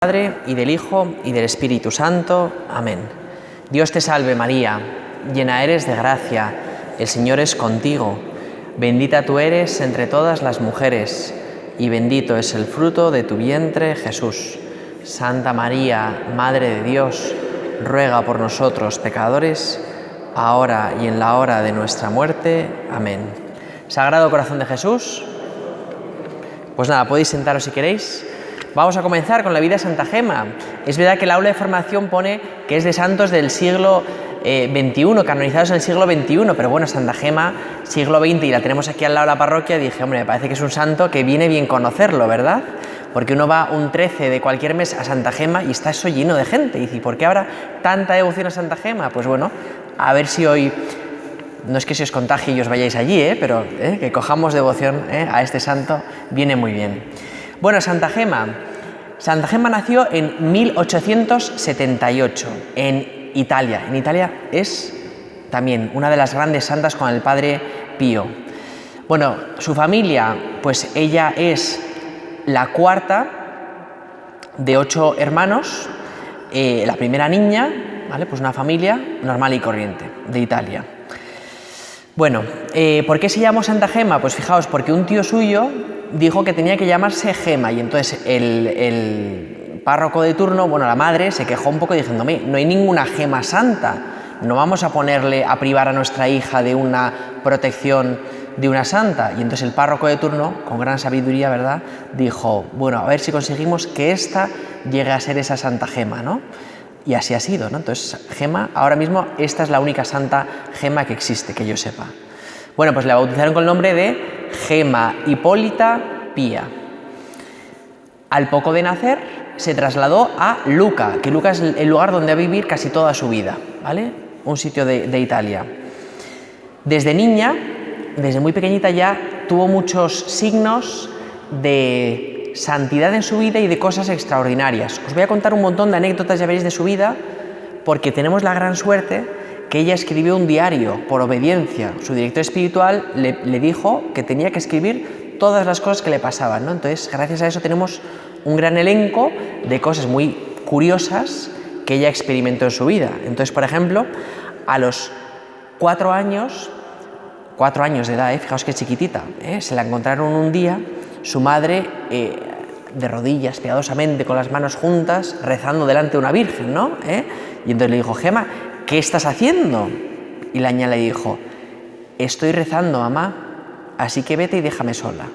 Padre, y del Hijo, y del Espíritu Santo. Amén. Dios te salve María, llena eres de gracia, el Señor es contigo. Bendita tú eres entre todas las mujeres, y bendito es el fruto de tu vientre, Jesús. Santa María, Madre de Dios, ruega por nosotros pecadores, ahora y en la hora de nuestra muerte. Amén. Sagrado Corazón de Jesús. Pues nada, podéis sentaros si queréis. Vamos a comenzar con la vida de Santa Gema. Es verdad que el aula de formación pone que es de santos del siglo XXI, canonizados en el siglo XXI, pero bueno, Santa Gema, siglo XX, y la tenemos aquí al lado de la parroquia, y dije, hombre, me parece que es un santo que viene bien conocerlo, ¿verdad? Porque uno va un 13 de cualquier mes a Santa Gema y está eso lleno de gente. Y dice, ¿por qué habrá tanta devoción a Santa Gema? Pues bueno, a ver si hoy, no es que se os contagie y os vayáis allí, pero que cojamos devoción a este santo viene muy bien. Bueno, Santa Gema. Santa Gema nació en 1878 en Italia. En Italia es también una de las grandes santas con el padre Pío. Bueno, su familia, pues ella es la cuarta de 8 hermanos, la primera niña, ¿vale? Pues una familia normal y corriente de Italia. Bueno, ¿por qué se llamó Santa Gema? Pues fijaos, porque un tío suyo dijo que tenía que llamarse Gema, y entonces el párroco de turno, bueno, la madre se quejó un poco diciéndome, no hay ninguna Gema santa, no vamos a privar a nuestra hija de una protección de una santa. Y entonces el párroco de turno, con gran sabiduría, ¿verdad?, dijo, bueno, a ver si conseguimos que esta llegue a ser esa Santa Gema, ¿no? Y así ha sido, ¿no? Entonces, Gema, ahora mismo, esta es la única Santa Gema que existe, que yo sepa. Bueno, pues la bautizaron con el nombre de Gema Hipólita Pía. Al poco de nacer, se trasladó a Lucca, que Lucca es el lugar donde va a vivir casi toda su vida, ¿vale? Un sitio de Italia. Desde niña, desde muy pequeñita ya, tuvo muchos signos de santidad en su vida y de cosas extraordinarias. Os voy a contar un montón de anécdotas, ya veréis, de su vida, porque tenemos la gran suerte que ella escribió un diario por obediencia. Su director espiritual le dijo que tenía que escribir todas las cosas que le pasaban, ¿no? Entonces, gracias a eso tenemos un gran elenco de cosas muy curiosas que ella experimentó en su vida. Entonces, por ejemplo, a los 4 años de edad, fijaos qué chiquitita, se la encontraron un día, su madre de rodillas, piadosamente, con las manos juntas, rezando delante de una virgen, ¿no? Y entonces le dijo, Gema, ¿qué estás haciendo? Y la niña le dijo, estoy rezando, mamá, así que vete y déjame sola.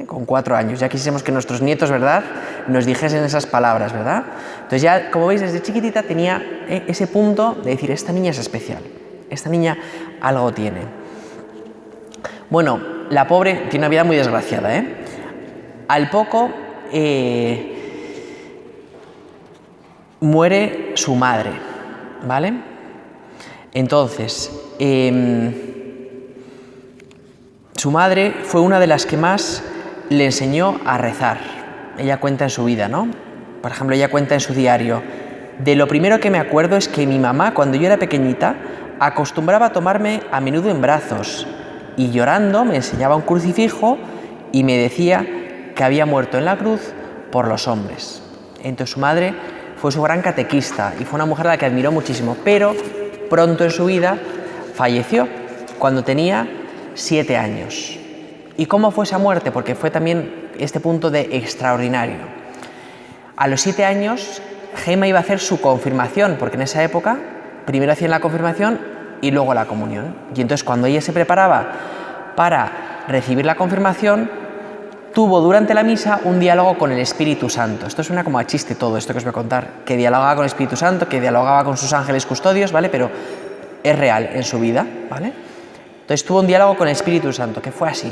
Con 4 años, ya quisiéramos que nuestros nietos, ¿verdad?, nos dijesen esas palabras, ¿verdad? Entonces ya, como veis, desde chiquitita tenía ese punto de decir, esta niña es especial, esta niña algo tiene. Bueno, la pobre tiene una vida muy desgraciada, Al poco muere su madre, ¿vale? Entonces, su madre fue una de las que más le enseñó a rezar. Ella cuenta en su vida, ¿no? Por ejemplo, ella cuenta en su diario, de lo primero que me acuerdo es que mi mamá, cuando yo era pequeñita, acostumbraba a tomarme a menudo en brazos y llorando me enseñaba un crucifijo y me decía que había muerto en la cruz por los hombres. Entonces su madre fue su gran catequista y fue una mujer a la que admiró muchísimo, pero pronto en su vida falleció cuando tenía 7 años. ¿Y cómo fue esa muerte? Porque fue también este punto de extraordinario. A los 7 años, Gema iba a hacer su confirmación, porque en esa época primero hacían la confirmación y luego la comunión. Y entonces cuando ella se preparaba para recibir la confirmación, tuvo durante la misa un diálogo con el Espíritu Santo. Esto suena como a chiste todo esto que os voy a contar, que dialogaba con el Espíritu Santo, que dialogaba con sus ángeles custodios, ¿vale? Pero es real en su vida, ¿vale? Entonces tuvo un diálogo con el Espíritu Santo, que fue así.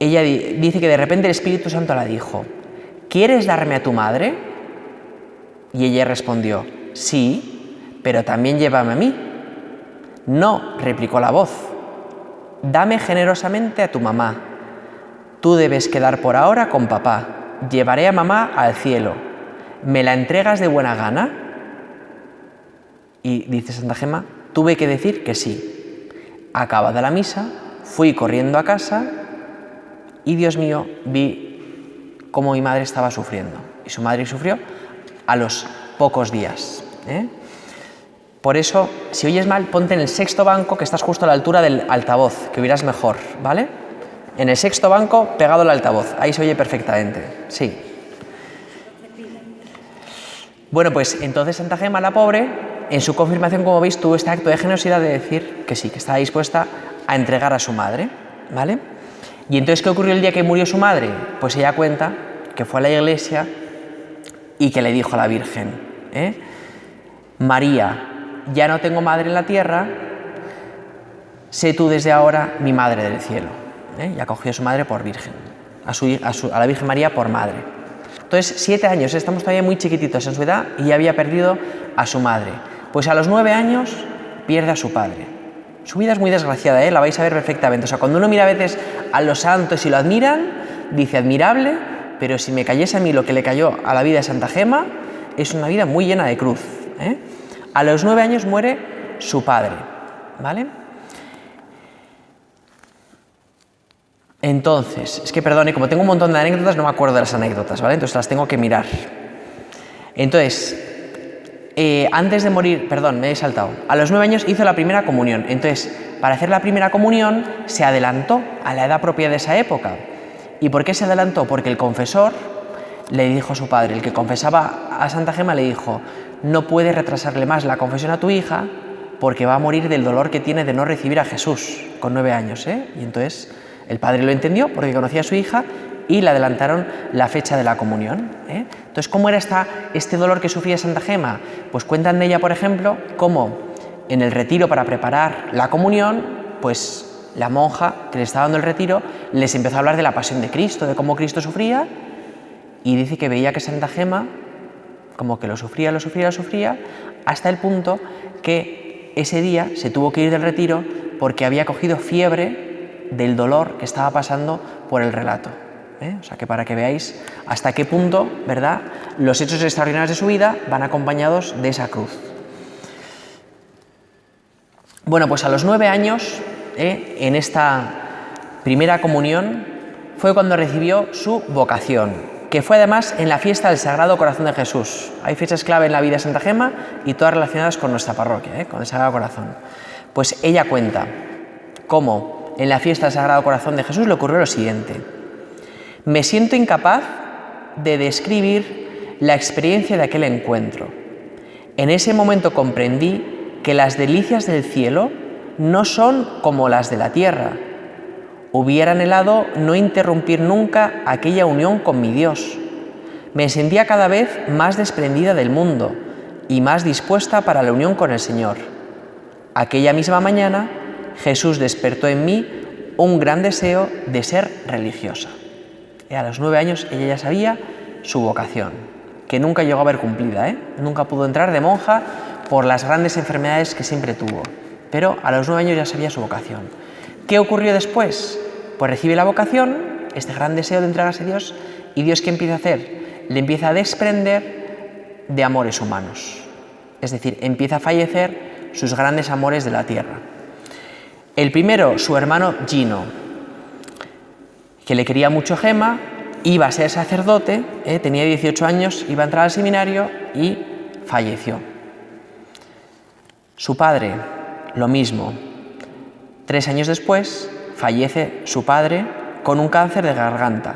Ella dice que de repente el Espíritu Santo la dijo, ¿quieres darme a tu madre? Y ella respondió, sí, pero también llévame a mí. No, replicó la voz, dame generosamente a tu mamá. Tú debes quedar por ahora con papá. Llevaré a mamá al cielo. ¿Me la entregas de buena gana? Y dice Santa Gema, tuve que decir que sí. Acabada la misa, fui corriendo a casa y, Dios mío, vi cómo mi madre estaba sufriendo. y su madre sufrió a los pocos días. Por eso, si oyes mal, ponte en el sexto banco, que estás justo a la altura del altavoz, que oirás mejor, ¿vale? En el sexto banco, pegado al altavoz, ahí se oye perfectamente, sí. Bueno, pues entonces Santa Gema, la pobre, en su confirmación, como veis, tuvo este acto de generosidad de decir que sí, que estaba dispuesta a entregar a su madre, ¿vale? Y entonces, ¿qué ocurrió el día que murió su madre? Pues ella cuenta que fue a la iglesia y que le dijo a la Virgen, María, ya no tengo madre en la tierra, sé tú desde ahora mi madre del cielo. Y acogió a su madre por virgen, a la Virgen María por madre. Entonces, 7 años, estamos todavía muy chiquititos en su edad y ya había perdido a su madre. Pues a los 9 años pierde a su padre. Su vida es muy desgraciada, la vais a ver perfectamente. O sea, cuando uno mira a veces a los santos y lo admiran, dice admirable, pero si me cayese a mí lo que le cayó a la vida de Santa Gema, es una vida muy llena de cruz. A los 9 años muere su padre, ¿vale? Entonces, es que perdone, como tengo un montón de anécdotas, no me acuerdo de las anécdotas, ¿vale? Entonces las tengo que mirar. Entonces, antes de morir, perdón, me he saltado. A los 9 años hizo la primera comunión. Entonces, para hacer la primera comunión, se adelantó a la edad propia de esa época. ¿Y por qué se adelantó? Porque el confesor le dijo a su padre, el que confesaba a Santa Gema le dijo, no puedes retrasarle más la confesión a tu hija porque va a morir del dolor que tiene de no recibir a Jesús con 9 años. Y entonces el padre lo entendió porque conocía a su hija y le adelantaron la fecha de la comunión. Entonces, ¿cómo era este dolor que sufría Santa Gema? Pues cuentan de ella, por ejemplo, cómo en el retiro para preparar la comunión, pues la monja que le estaba dando el retiro les empezó a hablar de la pasión de Cristo, de cómo Cristo sufría, y dice que veía que Santa Gema como que lo sufría, hasta el punto que ese día se tuvo que ir del retiro porque había cogido fiebre del dolor que estaba pasando por el relato. O sea, que para que veáis hasta qué punto, ¿verdad?, los hechos extraordinarios de su vida van acompañados de esa cruz. Bueno, pues a los 9 años, en esta primera comunión, fue cuando recibió su vocación, que fue además en la fiesta del Sagrado Corazón de Jesús. Hay fechas clave en la vida de Santa Gema y todas relacionadas con nuestra parroquia, con el Sagrado Corazón. Pues ella cuenta cómo en la fiesta del Sagrado Corazón de Jesús le ocurrió lo siguiente. Me siento incapaz de describir la experiencia de aquel encuentro. En ese momento comprendí que las delicias del cielo no son como las de la tierra. Hubiera anhelado no interrumpir nunca aquella unión con mi Dios. Me sentía cada vez más desprendida del mundo y más dispuesta para la unión con el Señor. Aquella misma mañana, Jesús despertó en mí un gran deseo de ser religiosa. A los 9 años ella ya sabía su vocación, que nunca llegó a ver cumplida, Nunca pudo entrar de monja por las grandes enfermedades que siempre tuvo, pero a los 9 años ya sabía su vocación. ¿Qué ocurrió después? Pues recibe la vocación, este gran deseo de entregarse a Dios, y Dios, ¿qué empieza a hacer? Le empieza a desprender de amores humanos. Es decir, empieza a fallecer sus grandes amores de la tierra. El primero, su hermano Gino, que le quería mucho Gema, iba a ser sacerdote, tenía 18 años, iba a entrar al seminario y falleció. Su padre, lo mismo. 3 años después, fallece su padre con un cáncer de garganta.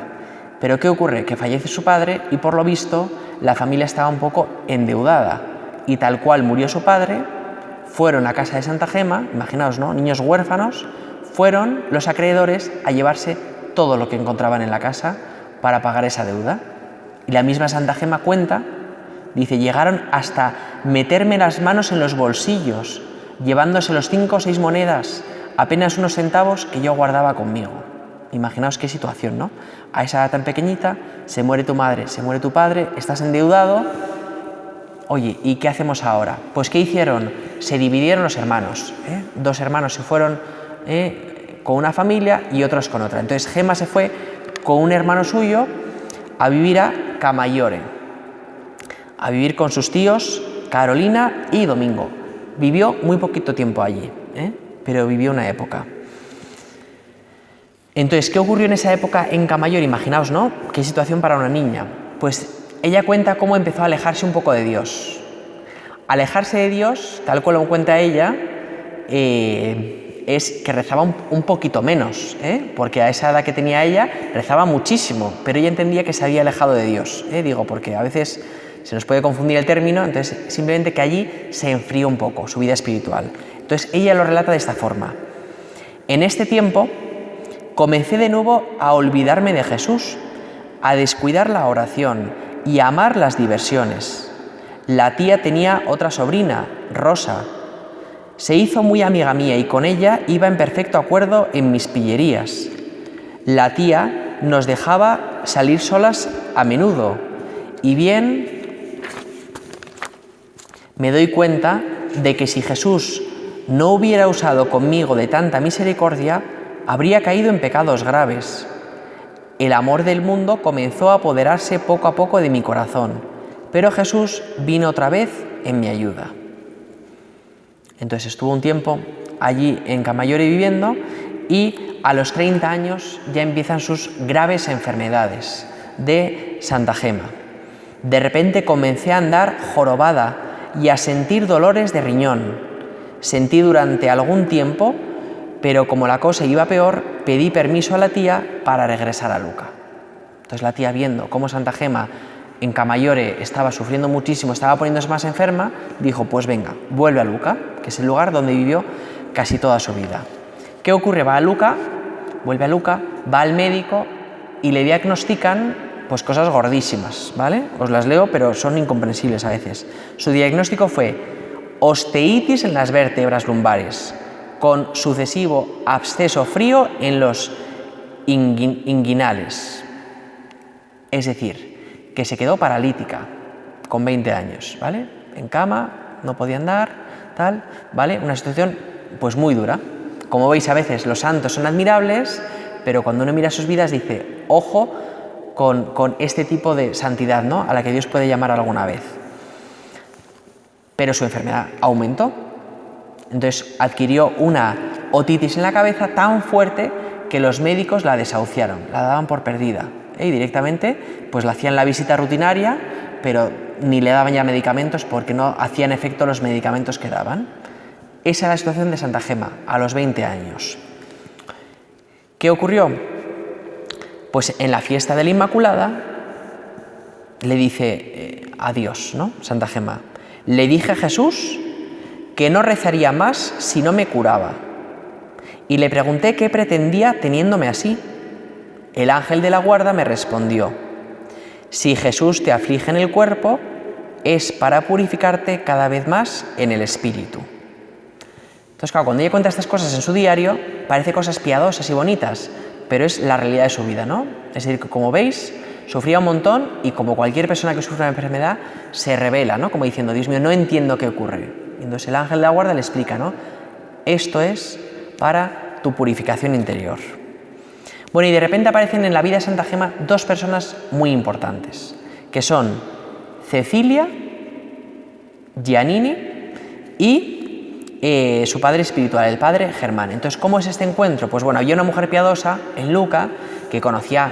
Pero ¿qué ocurre? Que fallece su padre y, por lo visto, la familia estaba un poco endeudada. Y tal cual murió su padre, fueron a casa de Santa Gema, imaginaos, ¿no?, niños huérfanos, fueron los acreedores a llevarse todo lo que encontraban en la casa para pagar esa deuda. Y la misma Santa Gema cuenta, dice, llegaron hasta meterme las manos en los bolsillos, llevándose los 5 o 6 monedas, apenas unos centavos que yo guardaba conmigo. Imaginaos qué situación, ¿no? A esa edad tan pequeñita, se muere tu madre, se muere tu padre, estás endeudado. Oye, ¿y qué hacemos ahora? Pues ¿qué hicieron? Se dividieron los hermanos. 2 hermanos se fueron con una familia y otros con otra. Entonces Gema se fue con un hermano suyo a vivir a Camaiore, a vivir con sus tíos Carolina y Domingo. Vivió muy poquito tiempo allí, pero vivió una época. Entonces, ¿qué ocurrió en esa época en Camaiore? Imaginaos, ¿no? ¿Qué situación para una niña? Pues ella cuenta cómo empezó a alejarse un poco de Dios. Alejarse de Dios, tal cual lo cuenta ella, es que rezaba un poquito menos, porque a esa edad que tenía ella rezaba muchísimo, pero ella entendía que se había alejado de Dios. Digo, porque a veces se nos puede confundir el término, entonces simplemente que allí se enfrió un poco su vida espiritual. Entonces ella lo relata de esta forma. En este tiempo comencé de nuevo a olvidarme de Jesús, a descuidar la oración y a amar las diversiones. La tía tenía otra sobrina, Rosa. Se hizo muy amiga mía y con ella iba en perfecto acuerdo en mis pillerías. La tía nos dejaba salir solas a menudo y bien me doy cuenta de que si Jesús no hubiera usado conmigo de tanta misericordia, habría caído en pecados graves. El amor del mundo comenzó a apoderarse poco a poco de mi corazón, pero Jesús vino otra vez en mi ayuda. Entonces estuvo un tiempo allí en Camaiore viviendo y a los 30 años ya empiezan sus graves enfermedades de Santa Gema. De repente comencé a andar jorobada y a sentir dolores de riñón. Sentí durante algún tiempo, pero como la cosa iba peor, pedí permiso a la tía para regresar a Luca. Entonces la tía, viendo cómo Santa Gema en Camaiore estaba sufriendo muchísimo, estaba poniéndose más enferma, dijo, pues venga, vuelve a Luca, que es el lugar donde vivió casi toda su vida. ¿Qué ocurre? Va a Luca, vuelve a Luca, va al médico y le diagnostican pues cosas gordísimas, ¿vale? Os las leo, pero son incomprensibles a veces. Su diagnóstico fue osteitis en las vértebras lumbares, con sucesivo absceso frío en los inguinales. Es decir, que se quedó paralítica con 20 años, ¿vale? En cama, no podía andar, tal, ¿vale? Una situación pues muy dura. Como veis, a veces los santos son admirables, pero cuando uno mira sus vidas dice, ojo con este tipo de santidad, ¿no?, a la que Dios puede llamar alguna vez. Pero su enfermedad aumentó. Entonces adquirió una otitis en la cabeza tan fuerte que los médicos la desahuciaron, la daban por perdida. Y directamente pues le hacían la visita rutinaria, pero ni le daban ya medicamentos porque no hacían efecto los medicamentos que daban. Esa es la situación de Santa Gema a los 20 años. ¿Qué ocurrió? Pues en la fiesta de la Inmaculada le dice adiós, ¿no? Santa Gema. Le dije a Jesús que no rezaría más si no me curaba. Y le pregunté qué pretendía teniéndome así. El ángel de la guarda me respondió, si Jesús te aflige en el cuerpo, es para purificarte cada vez más en el espíritu. Entonces, claro, cuando ella cuenta estas cosas en su diario, parece cosas piadosas y bonitas, pero es la realidad de su vida, ¿no? Es decir, que como veis, sufría un montón y como cualquier persona que sufre una enfermedad, se revela, ¿no? Como diciendo, Dios mío, no entiendo qué ocurre. Y entonces el ángel de la guarda le explica, ¿no? Esto es para tu purificación interior. Bueno, y de repente aparecen en la vida de Santa Gema dos personas muy importantes, que son Cecilia Giannini y su padre espiritual, el padre Germán. Entonces, ¿cómo es este encuentro? Pues bueno, había una mujer piadosa en Luca que conocía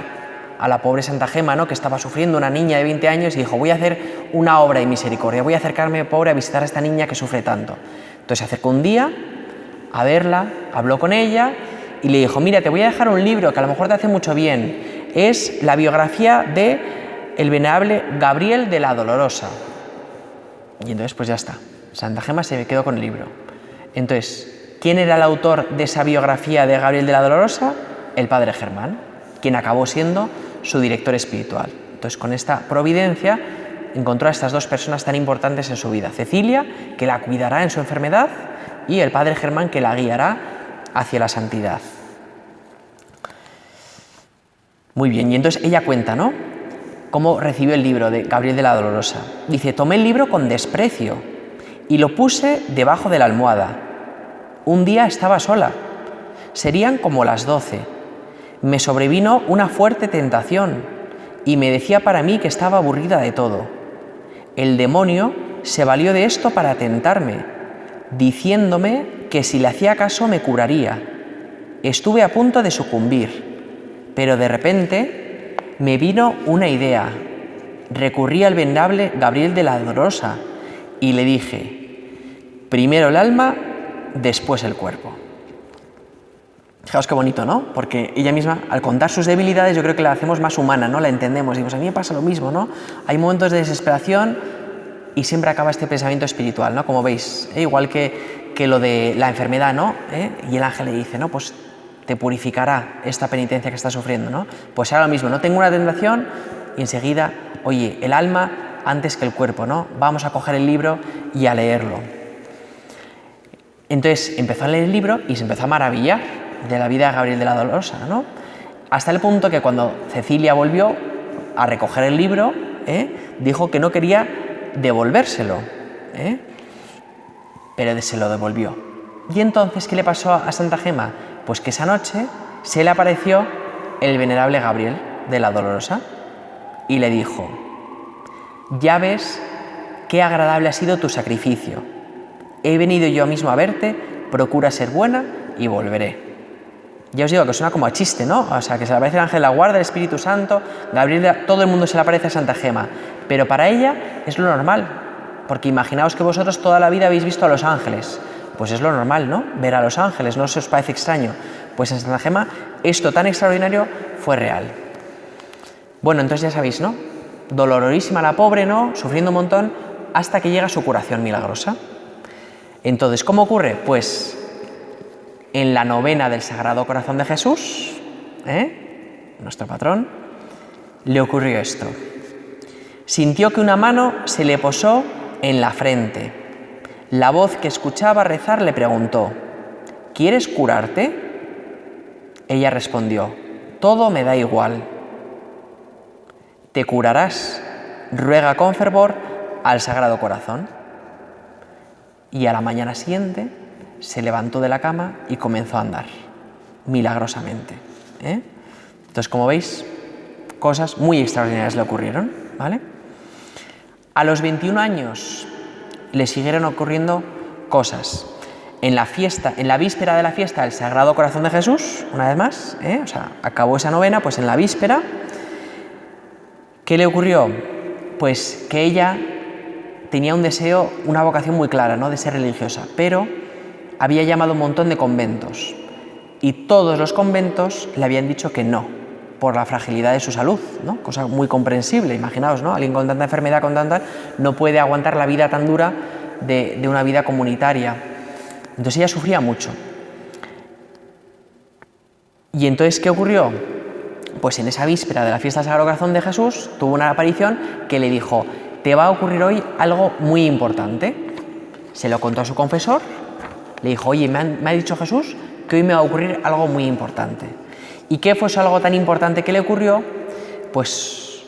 a la pobre Santa Gema, ¿no?, que estaba sufriendo, una niña de 20 años, y dijo, voy a hacer una obra de misericordia, voy a acercarme, pobre, a visitar a esta niña que sufre tanto. Entonces se acercó un día a verla, habló con ella y le dijo, mira, te voy a dejar un libro que a lo mejor te hace mucho bien. Es la biografía de el venerable Gabriel de la Dolorosa. Y entonces pues ya está. Santa Gema se quedó con el libro. Entonces, ¿quién era el autor de esa biografía de Gabriel de la Dolorosa? El padre Germán, quien acabó siendo su director espiritual. Entonces, con esta providencia encontró a estas dos personas tan importantes en su vida. Cecilia, que la cuidará en su enfermedad, y el padre Germán, que la guiará hacia la santidad. Muy bien, y entonces ella cuenta, ¿no?, cómo recibió el libro de Gabriel de la Dolorosa. Dice, tomé el libro con desprecio y lo puse debajo de la almohada. Un día estaba sola. Serían como las 12. Me sobrevino una fuerte tentación y me decía para mí que estaba aburrida de todo. El demonio se valió de esto para tentarme, diciéndome que si le hacía caso me curaría. Estuve a punto de sucumbir, pero de repente me vino una idea. recurrí al venerable Gabriel de la Dolorosa y le dije, primero el alma, después el cuerpo. Fijaos qué bonito, ¿no? Porque ella misma, al contar sus debilidades, yo creo que la hacemos más humana, ¿no? La entendemos. Y pues a mí me pasa lo mismo, ¿no? Hay momentos de desesperación y siempre acaba este pensamiento espiritual, ¿no? Como veis, igual que lo de la enfermedad, ¿no? Y el ángel le dice, ¿no? Pues te purificará esta penitencia que estás sufriendo, ¿no? Pues ahora lo mismo, no tengo una tentación y enseguida, oye, el alma antes que el cuerpo, ¿no? Vamos a coger el libro y a leerlo. Entonces empezó a leer el libro y se empezó a maravillar de la vida de Gabriel de la Dolorosa, ¿no? Hasta el punto que cuando Cecilia volvió a recoger el libro, dijo que no quería devolvérselo, pero se lo devolvió. Y entonces, ¿qué le pasó a Santa Gema? Pues que esa noche se le apareció el venerable Gabriel de la Dolorosa y le dijo, ya ves qué agradable ha sido tu sacrificio. He venido yo mismo a verte, procura ser buena y volveré. Ya os digo que suena como a chiste, ¿no? O sea, que se le aparece el ángel de la guarda, el Espíritu Santo, Gabriel, todo el mundo se le aparece a Santa Gema. Pero para ella es lo normal, porque imaginaos que vosotros toda la vida habéis visto a los ángeles. Pues es lo normal, ¿no? Ver a los ángeles, ¿no se os parece extraño? Pues en Santa Gema esto tan extraordinario fue real. Bueno, entonces ya sabéis, ¿no? Dolorísima la pobre, ¿no? Sufriendo un montón, hasta que llega su curación milagrosa. Entonces, ¿cómo ocurre? Pues en la novena del Sagrado Corazón de Jesús, nuestro patrón, le ocurrió esto. Sintió que una mano se le posó en la frente. La voz que escuchaba rezar le preguntó, ¿quieres curarte? Ella respondió, todo me da igual. Te curarás, ruega con fervor al Sagrado Corazón. Y a la mañana siguiente se levantó de la cama y comenzó a andar, milagrosamente. Entonces, como veis, cosas muy extraordinarias le ocurrieron, ¿vale? A los 21 años le siguieron ocurriendo cosas. En la víspera de la fiesta del Sagrado Corazón de Jesús, una vez más, o sea, acabó esa novena, pues en la víspera, ¿qué le ocurrió? Pues que ella tenía un deseo, una vocación muy clara, ¿no? De ser religiosa, pero había llamado a un montón de conventos y todos los conventos le habían dicho que no, por la fragilidad de su salud, ¿no? Cosa muy comprensible, imaginaos, ¿no? Alguien con tanta enfermedad, no puede aguantar la vida tan dura de una vida comunitaria. Entonces ella sufría mucho. Y entonces, ¿qué ocurrió? Pues en esa víspera de la fiesta del Sagrado Corazón de Jesús tuvo una aparición que le dijo, te va a ocurrir hoy algo muy importante. Se lo contó a su confesor, le dijo, oye, me ha dicho Jesús que hoy me va a ocurrir algo muy importante. ¿Y qué fue eso algo tan importante que le ocurrió? Pues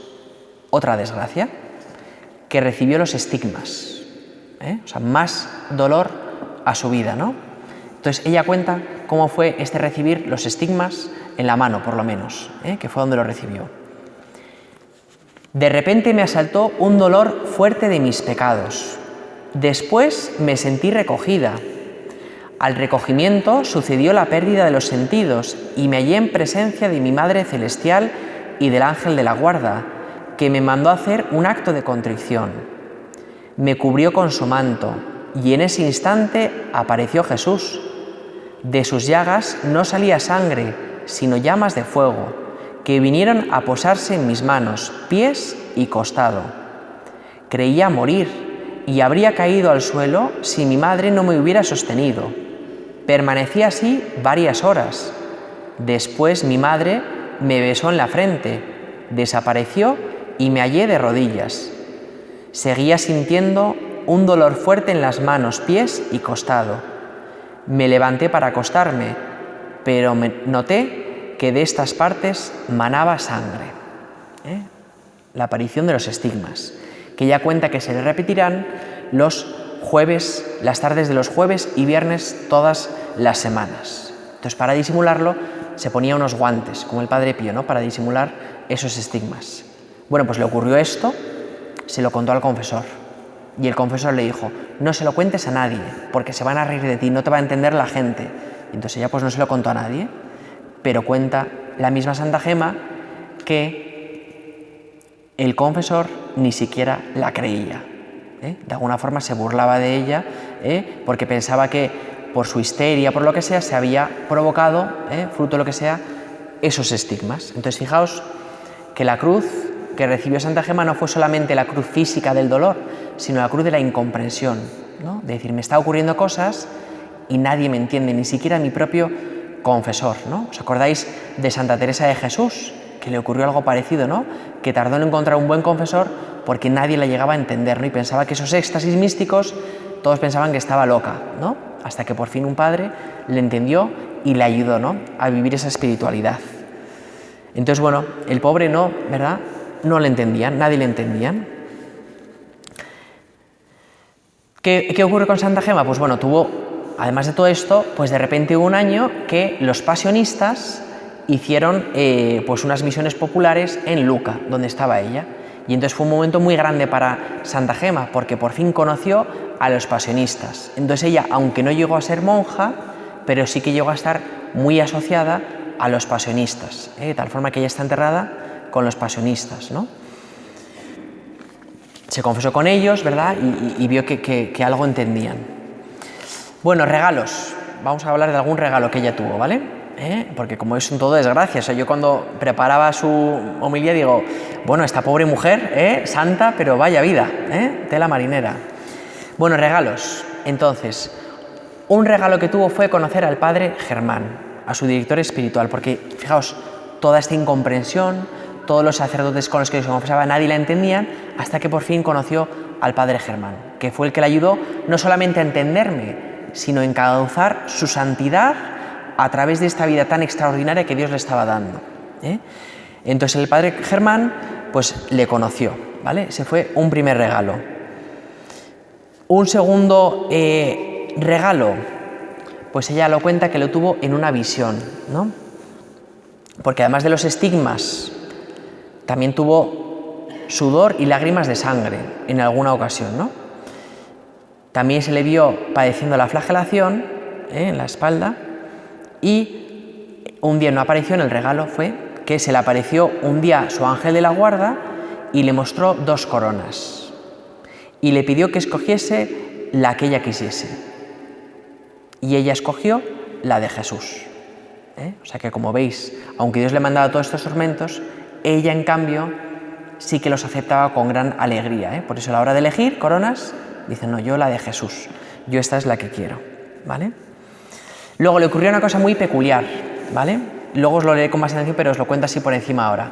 otra desgracia, que recibió los estigmas, o sea, más dolor a su vida, ¿no? Entonces ella cuenta cómo fue este recibir los estigmas en la mano, por lo menos, que fue donde lo recibió. De repente me asaltó un dolor fuerte de mis pecados. Después me sentí recogida. Al recogimiento sucedió la pérdida de los sentidos y me hallé en presencia de mi Madre Celestial y del ángel de la guarda, que me mandó a hacer un acto de contrición. Me cubrió con su manto y en ese instante apareció Jesús. De sus llagas no salía sangre, sino llamas de fuego, que vinieron a posarse en mis manos, pies y costado. Creía morir y habría caído al suelo si mi madre no me hubiera sostenido. Permanecí así varias horas. Después mi madre me besó en la frente, desapareció y me hallé de rodillas. Seguía sintiendo un dolor fuerte en las manos, pies y costado. Me levanté para acostarme, pero noté que de estas partes manaba sangre. La aparición de los estigmas, que ya cuenta que se le repetirán los jueves, las tardes de los jueves y viernes todas las semanas. Entonces, para disimularlo, se ponía unos guantes, como el Padre Pío, ¿no? Para disimular esos estigmas. Bueno, pues le ocurrió esto, se lo contó al confesor. Y el confesor le dijo, no se lo cuentes a nadie, porque se van a reír de ti, no te va a entender la gente. Y entonces ella pues no se lo contó a nadie, pero cuenta la misma Santa Gema que el confesor ni siquiera la creía. De alguna forma se burlaba de ella, porque pensaba que por su histeria, por lo que sea, se había provocado, fruto de lo que sea, esos estigmas. Entonces fijaos que la cruz que recibió Santa Gema no fue solamente la cruz física del dolor, sino la cruz de la incomprensión, ¿no? De decir, me está ocurriendo cosas y nadie me entiende, ni siquiera mi propio confesor, ¿no? ¿Os acordáis de Santa Teresa de Jesús? Que le ocurrió algo parecido, ¿no? Que tardó en encontrar un buen confesor porque nadie la llegaba a entender, ¿no? Y pensaba que esos éxtasis místicos, todos pensaban que estaba loca, ¿no? Hasta que por fin un padre le entendió y le ayudó, ¿no? A vivir esa espiritualidad. Entonces, bueno, el pobre no, ¿verdad? No le entendían, nadie le entendía. ¿Qué ocurre con Santa Gema? Pues bueno, tuvo, además de todo esto, pues de repente hubo un año que los pasionistas hicieron pues unas misiones populares en Lucca, donde estaba ella. Y entonces fue un momento muy grande para Santa Gema, porque por fin conoció a los pasionistas. Entonces ella, aunque no llegó a ser monja, pero sí que llegó a estar muy asociada a los pasionistas, de tal forma que ella está enterrada con los pasionistas, ¿no? Se confesó con ellos, ¿verdad? Y vio que algo entendían. Bueno, regalos. Vamos a hablar de algún regalo que ella tuvo, ¿vale? Porque como es un todo desgracia, o sea, yo cuando preparaba su homilía digo, bueno, esta pobre mujer, santa, pero vaya vida, tela marinera. Bueno, regalos. Entonces, un regalo que tuvo fue conocer al padre Germán, a su director espiritual, porque, fijaos, toda esta incomprensión, todos los sacerdotes con los que se confesaba, nadie la entendían, hasta que por fin conoció al padre Germán, que fue el que le ayudó no solamente a entenderme, sino a encauzar su santidad a través de esta vida tan extraordinaria que Dios le estaba dando. Entonces el padre Germán pues le conoció, ¿vale? Ese fue un primer regalo. Un segundo regalo, pues ella lo cuenta que lo tuvo en una visión, ¿no? Porque además de los estigmas, también tuvo sudor y lágrimas de sangre en alguna ocasión, ¿no? También se le vio padeciendo la flagelación en la espalda, y un día, una aparición, el regalo fue que se le apareció un día su ángel de la guarda y le mostró 2 coronas y le pidió que escogiese la que ella quisiese, y ella escogió la de Jesús. O sea que, como veis, aunque Dios le mandaba todos estos tormentos, ella en cambio sí que los aceptaba con gran alegría, Por eso a la hora de elegir coronas dice, no, yo la de Jesús, yo esta es la que quiero, ¿vale? Luego le ocurrió una cosa muy peculiar, ¿vale? Luego os lo leeré con más atención, pero os lo cuento así por encima ahora.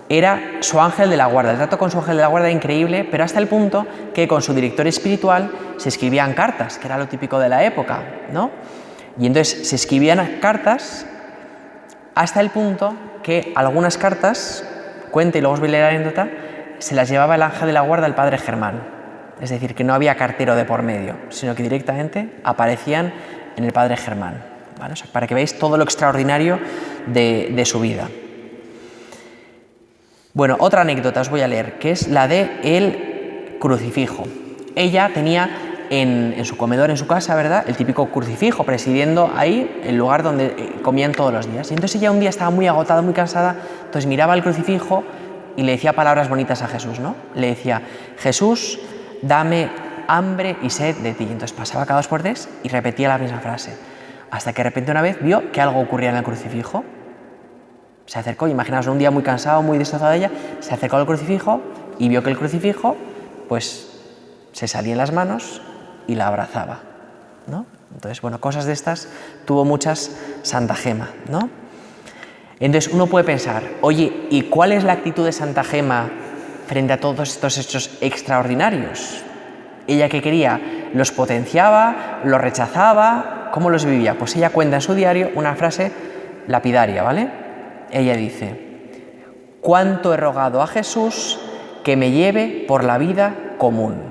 Era su ángel de la guarda, el trato con su ángel de la guarda era increíble, pero hasta el punto que con su director espiritual se escribían cartas, que era lo típico de la época, ¿no? Y entonces se escribían cartas hasta el punto que algunas cartas, cuenta y luego os voy a leer la anécdota, se las llevaba el ángel de la guarda el padre Germán. Es decir, que no había cartero de por medio, sino que directamente aparecían en el padre Germán, ¿vale? O sea, para que veáis todo lo extraordinario de su vida. Bueno, otra anécdota os voy a leer, que es la de el crucifijo. Ella tenía en su comedor, en su casa, ¿verdad?, el típico crucifijo presidiendo ahí el lugar donde comían todos los días. Y entonces ella un día estaba muy agotada, muy cansada, entonces miraba el crucifijo y le decía palabras bonitas a Jesús, ¿no? Le decía, Jesús, dame hambre y sed de ti. Entonces pasaba cada 2 por 3 y repetía la misma frase, hasta que de repente una vez vio que algo ocurría en el crucifijo. Se acercó, imaginaos, un día muy cansado, muy destrozado de ella, se acercó al crucifijo y vio que el crucifijo pues se salía en las manos y la abrazaba, ¿no? Entonces, bueno, cosas de estas tuvo muchas Santa Gema, ¿no? Entonces uno puede pensar, oye, ¿y cuál es la actitud de Santa Gema frente a todos estos hechos extraordinarios? ¿Ella qué quería? ¿Los potenciaba? ¿Los rechazaba? ¿Cómo los vivía? Pues ella cuenta en su diario una frase lapidaria, ¿vale? Ella dice, ¿cuánto he rogado a Jesús que me lleve por la vida común?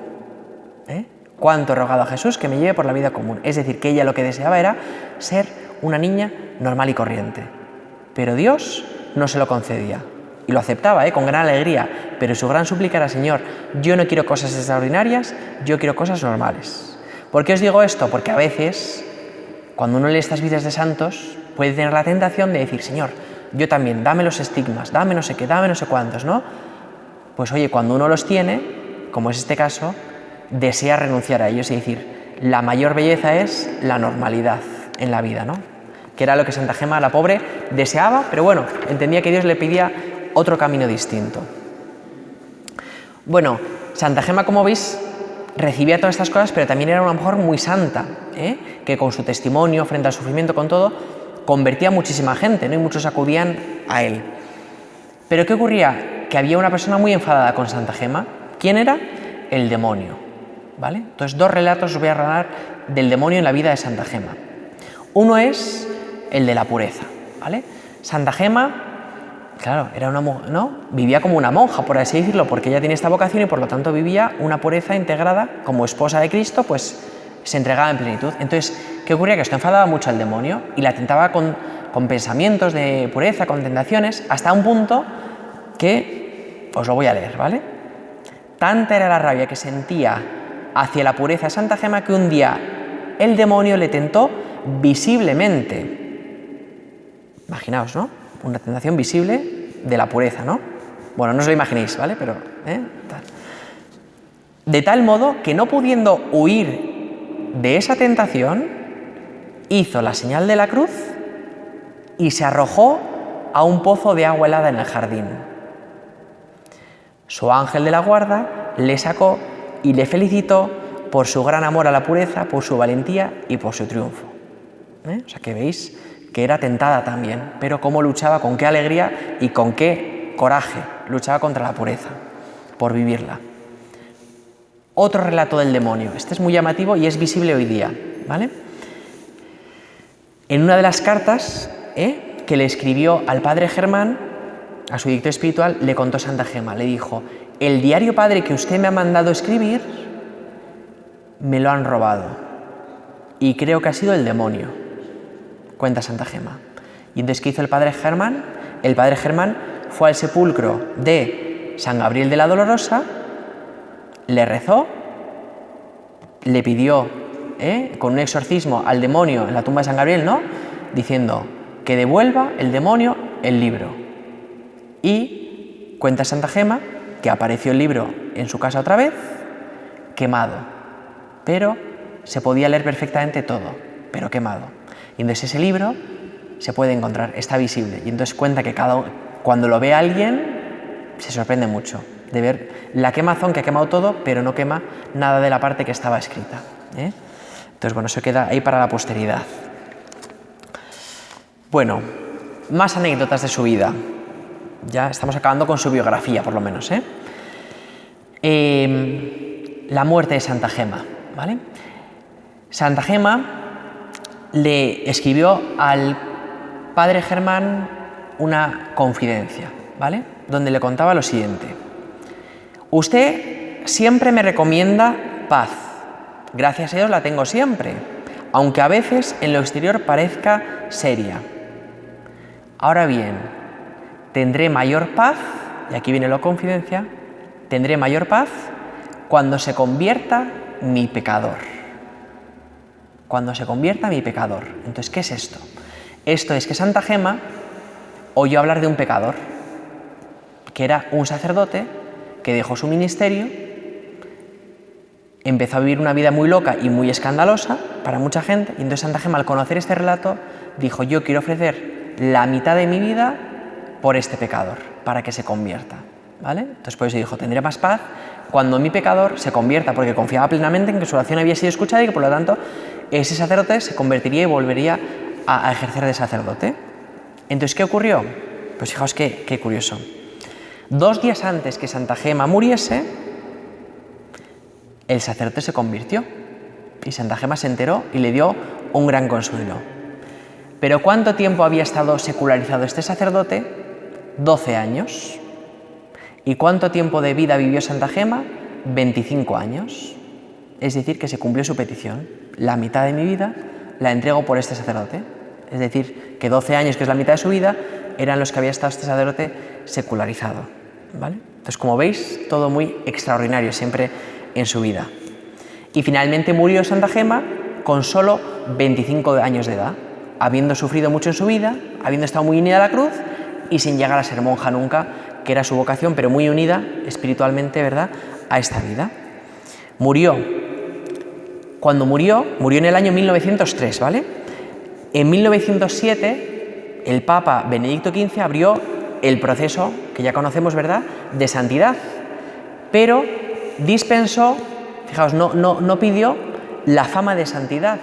¿Cuánto he rogado a Jesús que me lleve por la vida común? Es decir, que ella lo que deseaba era ser una niña normal y corriente. Pero Dios no se lo concedía. Y lo aceptaba, con gran alegría. Pero su gran súplica era, Señor, yo no quiero cosas extraordinarias, yo quiero cosas normales. ¿Por qué os digo esto? Porque a veces, cuando uno lee estas vidas de santos, puede tener la tentación de decir, Señor, yo también, dame los estigmas, dame no sé qué, dame no sé cuántos, ¿no? pues oye, cuando uno los tiene, como es este caso, desea renunciar a ellos y decir, la mayor belleza es la normalidad en la vida, ¿no? Que era lo que Santa Gema, la pobre, deseaba, pero bueno, entendía que Dios le pedía otro camino distinto. Bueno, Santa Gema, como veis, recibía todas estas cosas, pero también era una mujer muy santa, que con su testimonio, frente al sufrimiento, con todo, convertía a muchísima gente, ¿no? Y muchos acudían a él. Pero ¿qué ocurría? Que había una persona muy enfadada con Santa Gema. ¿Quién era? El demonio, ¿vale? Entonces, 2 relatos os voy a narrar del demonio en la vida de Santa Gema. Uno es el de la pureza, ¿vale? Santa Gema, claro, era una mujer, ¿no? Vivía como una monja, por así decirlo, porque ella tenía esta vocación y por lo tanto vivía una pureza integrada como esposa de Cristo, pues se entregaba en plenitud. Entonces, ¿qué ocurría? Que esto enfadaba mucho al demonio y la tentaba con pensamientos de pureza, con tentaciones, hasta un punto que os lo voy a leer, ¿vale? Tanta era la rabia que sentía hacia la pureza de Santa Gema que un día el demonio le tentó visiblemente. Imaginaos, ¿no? Una tentación visible de la pureza, ¿no? Bueno, no os lo imaginéis, ¿vale? Pero, tal. De tal modo que no pudiendo huir de esa tentación, hizo la señal de la cruz y se arrojó a un pozo de agua helada en el jardín. Su ángel de la guarda le sacó y le felicitó por su gran amor a la pureza, por su valentía y por su triunfo. O sea que veis que era tentada también, pero cómo luchaba, con qué alegría y con qué coraje luchaba contra la pureza, por vivirla. Otro relato del demonio, este es muy llamativo y es visible hoy día, ¿vale? En una de las cartas que le escribió al padre Germán, a su director espiritual, le contó Santa Gema, le dijo, el diario, padre, que usted me ha mandado escribir, me lo han robado y creo que ha sido el demonio, cuenta Santa Gema. Y entonces, ¿qué hizo el padre Germán? El padre Germán fue al sepulcro de San Gabriel de la Dolorosa, le rezó, le pidió con un exorcismo al demonio en la tumba de San Gabriel, ¿no? Diciendo que devuelva el demonio el libro. Y cuenta Santa Gema que apareció el libro en su casa otra vez, quemado, pero se podía leer perfectamente todo, pero quemado. Y entonces ese libro se puede encontrar, está visible. Y entonces cuenta que cuando lo ve alguien, se sorprende mucho de ver la quemazón que ha quemado todo, pero no quema nada de la parte que estaba escrita. Entonces, bueno, eso queda ahí para la posteridad. Bueno, más anécdotas de su vida. Ya estamos acabando con su biografía, por lo menos. La muerte de Santa Gema, ¿vale? Santa Gema le escribió al padre Germán una confidencia, ¿vale? Donde le contaba lo siguiente. Usted siempre me recomienda paz. Gracias a Dios la tengo siempre, aunque a veces en lo exterior parezca seria. Ahora bien, tendré mayor paz, y aquí viene la confidencia, tendré mayor paz cuando se convierta mi pecador. Cuando se convierta mi pecador. Entonces, ¿qué es esto? Esto es que Santa Gema oyó hablar de un pecador, que era un sacerdote que dejó su ministerio, empezó a vivir una vida muy loca y muy escandalosa para mucha gente, y entonces Santa Gema, al conocer este relato, dijo, yo quiero ofrecer la mitad de mi vida por este pecador, para que se convierta, ¿vale? Entonces por eso dijo, tendré más paz cuando mi pecador se convierta, porque confiaba plenamente en que su oración había sido escuchada y que por lo tanto ese sacerdote se convertiría y volvería a ejercer de sacerdote. Entonces, ¿qué ocurrió? Pues fijaos qué curioso. 2 días antes que Santa Gema muriese, el sacerdote se convirtió y Santa Gema se enteró y le dio un gran consuelo. Pero ¿cuánto tiempo había estado secularizado este sacerdote? 12 años. ¿Y cuánto tiempo de vida vivió Santa Gema? 25 años. Es decir, que se cumplió su petición. La mitad de mi vida la entrego por este sacerdote. Es decir, que 12 años, que es la mitad de su vida, eran los que había estado este sacerdote secularizado, ¿vale? Entonces, como veis, todo muy extraordinario siempre en su vida. Y finalmente murió Santa Gema con solo 25 años de edad, habiendo sufrido mucho en su vida, habiendo estado muy unida a la cruz y sin llegar a ser monja nunca, que era su vocación, pero muy unida espiritualmente, ¿verdad?, a esta vida. Murió. Cuando murió en el año 1903, ¿vale? En 1907, el Papa Benedicto XV abrió el proceso, que ya conocemos, ¿verdad?, de santidad, pero dispensó, fijaos, no pidió la fama de santidad,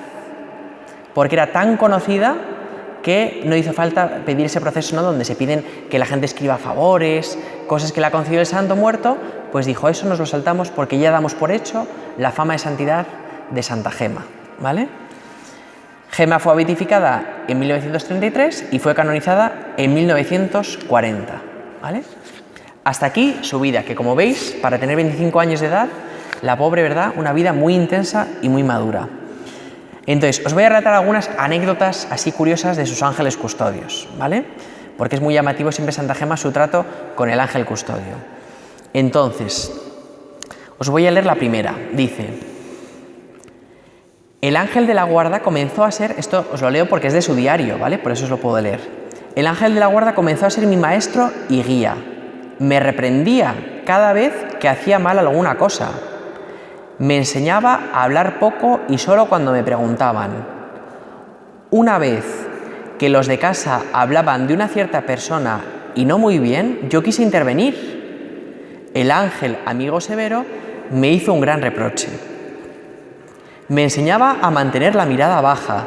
porque era tan conocida que no hizo falta pedir ese proceso, ¿no?, donde se piden que la gente escriba favores, cosas que le ha concedido el santo muerto. Pues dijo, eso nos lo saltamos porque ya damos por hecho la fama de santidad de Santa Gema, ¿vale? Gema fue beatificada en 1933 y fue canonizada en 1940, ¿vale? Hasta aquí su vida, que como veis, para tener 25 años de edad, la pobre, ¿verdad?, una vida muy intensa y muy madura. Entonces, os voy a relatar algunas anécdotas así curiosas de sus ángeles custodios, ¿vale? Porque es muy llamativo siempre Santa Gema su trato con el ángel custodio. Entonces, os voy a leer la primera. Dice: el ángel de la guarda comenzó a ser, esto os lo leo porque es de su diario, ¿vale? Por eso os lo puedo leer. El ángel de la guarda comenzó a ser mi maestro y guía. Me reprendía cada vez que hacía mal alguna cosa. Me enseñaba a hablar poco y solo cuando me preguntaban. Una vez que los de casa hablaban de una cierta persona y no muy bien, yo quise intervenir. El ángel, amigo severo, me hizo un gran reproche. Me enseñaba a mantener la mirada baja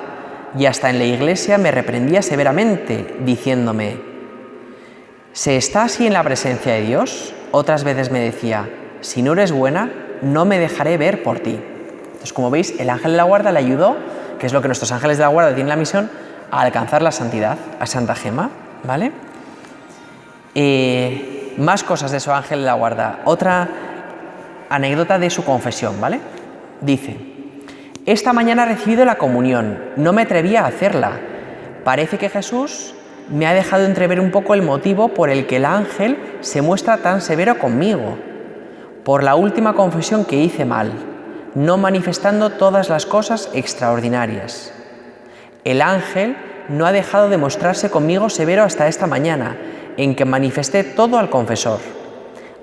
y hasta en la iglesia me reprendía severamente, diciéndome: ¿se está así en la presencia de Dios? Otras veces me decía: si no eres buena, no me dejaré ver por ti. Entonces, como veis, el ángel de la guarda le ayudó, que es lo que nuestros ángeles de la guarda tienen la misión, a alcanzar la santidad, a Santa Gema, ¿vale? Más cosas de su ángel de la guarda. Otra anécdota de su confesión, ¿vale? Dice: esta mañana he recibido la comunión, no me atrevía a hacerla. Parece que Jesús me ha dejado entrever un poco el motivo por el que el ángel se muestra tan severo conmigo, por la última confesión que hice mal, no manifestando todas las cosas extraordinarias. El ángel no ha dejado de mostrarse conmigo severo hasta esta mañana, en que manifesté todo al confesor.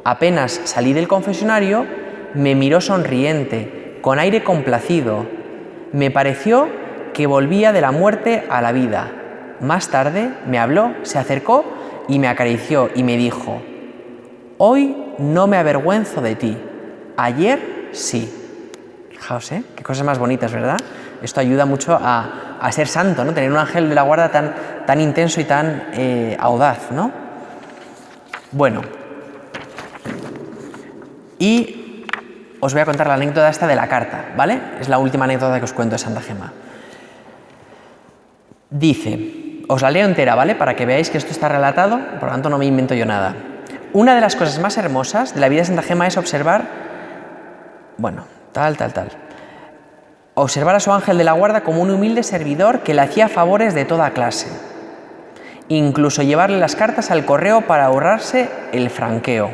Apenas salí del confesionario, me miró sonriente, con aire complacido. Me pareció que volvía de la muerte a la vida. Más tarde me habló, se acercó y me acarició y me dijo: hoy no me avergüenzo de ti, ayer sí. Fijaos, qué cosas más bonitas, ¿verdad? Esto ayuda mucho a ser santo, ¿no? Tener un ángel de la guarda tan intenso y tan audaz, ¿no? Bueno, y os voy a contar la anécdota esta de la carta, ¿vale? Es la última anécdota que os cuento de Santa Gema. Dice, os la leo entera, ¿vale? Para que veáis que esto está relatado, por lo tanto no me invento yo nada. Una de las cosas más hermosas de la vida de Santa Gema es observar, bueno, observar a su ángel de la guarda como un humilde servidor que le hacía favores de toda clase. Incluso llevarle las cartas al correo para ahorrarse el franqueo.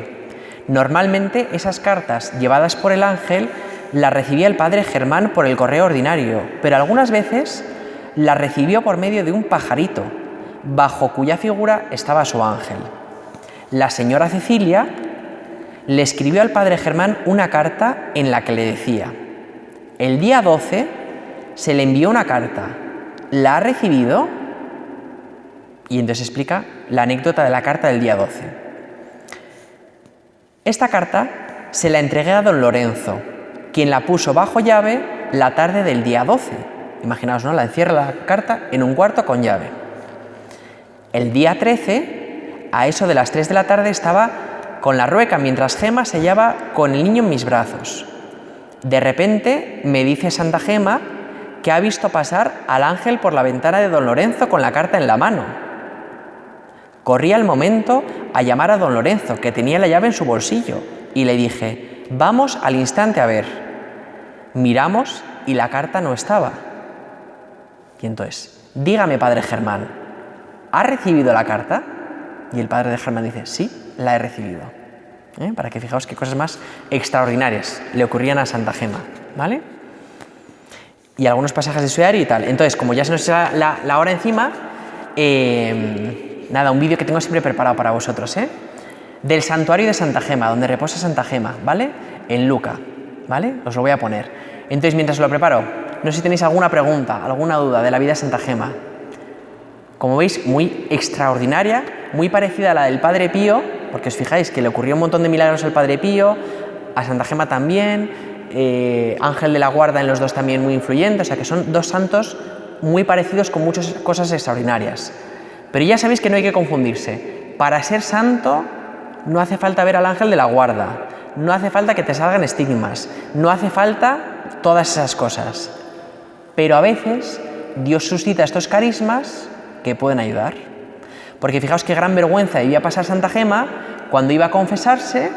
Normalmente esas cartas llevadas por el ángel las recibía el padre Germán por el correo ordinario, pero algunas veces las recibió por medio de un pajarito, bajo cuya figura estaba su ángel. La señora Cecilia le escribió al padre Germán una carta en la que le decía: el día 12 se le envió una carta, ¿la ha recibido? Y entonces explica la anécdota de la carta del día 12. Esta carta se la entregué a don Lorenzo, quien la puso bajo llave la tarde del día 12. Imaginaos, ¿no? La encierra la carta en un cuarto con llave. El día 13, a eso de las 3 de la tarde, estaba con la rueca mientras Gema se hallaba con el niño en mis brazos. De repente me dice Santa Gema que ha visto pasar al ángel por la ventana de don Lorenzo con la carta en la mano. Corrí al momento a llamar a don Lorenzo, que tenía la llave en su bolsillo, y le dije: vamos al instante a ver. Miramos y la carta no estaba. Y entonces, dígame, padre Germán, ¿ha recibido la carta? Y el padre de Germán dice: sí, la he recibido. Para que fijaos qué cosas más extraordinarias le ocurrían a Santa Gema, ¿vale? Y algunos pasajes de su diario y tal. Entonces, como ya se nos echa la hora encima, nada, un vídeo que tengo siempre preparado para vosotros, del santuario de Santa Gema, donde reposa Santa Gema, ¿vale? En Lucca, ¿vale? Os lo voy a poner. Entonces, mientras lo preparo, no sé si tenéis alguna pregunta, alguna duda de la vida de Santa Gema. Como veis, muy extraordinaria, muy parecida a la del Padre Pío, porque os fijáis que le ocurrió un montón de milagros al Padre Pío, a Santa Gema también, Ángel de la Guarda en los dos también muy influyente, o sea que son dos santos muy parecidos con muchas cosas extraordinarias. Pero ya sabéis que no hay que confundirse. Para ser santo no hace falta ver al Ángel de la Guarda, no hace falta que te salgan estigmas, no hace falta todas esas cosas. Pero a veces Dios suscita estos carismas que pueden ayudar. Porque fijaos qué gran vergüenza debía pasar Santa Gema cuando iba a confesarse,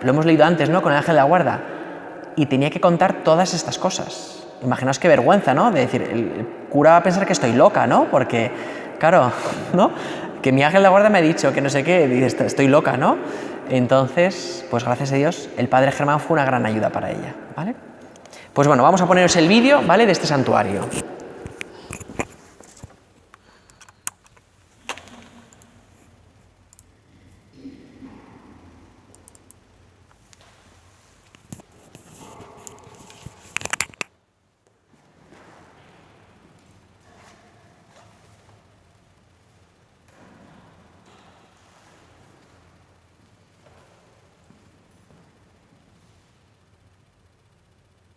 lo hemos leído antes, ¿no?, con el Ángel de la Guarda, y tenía que contar todas estas cosas. Imaginaos qué vergüenza, ¿no?, de decir, el cura va a pensar que estoy loca, ¿no?, porque, claro, ¿no?, que mi Ángel de la Guarda me ha dicho que no sé qué, dice, estoy loca, ¿no? Entonces, pues gracias a Dios, el Padre Germán fue una gran ayuda para ella, ¿vale? Pues bueno, vamos a poneros el vídeo, ¿vale?, de este santuario.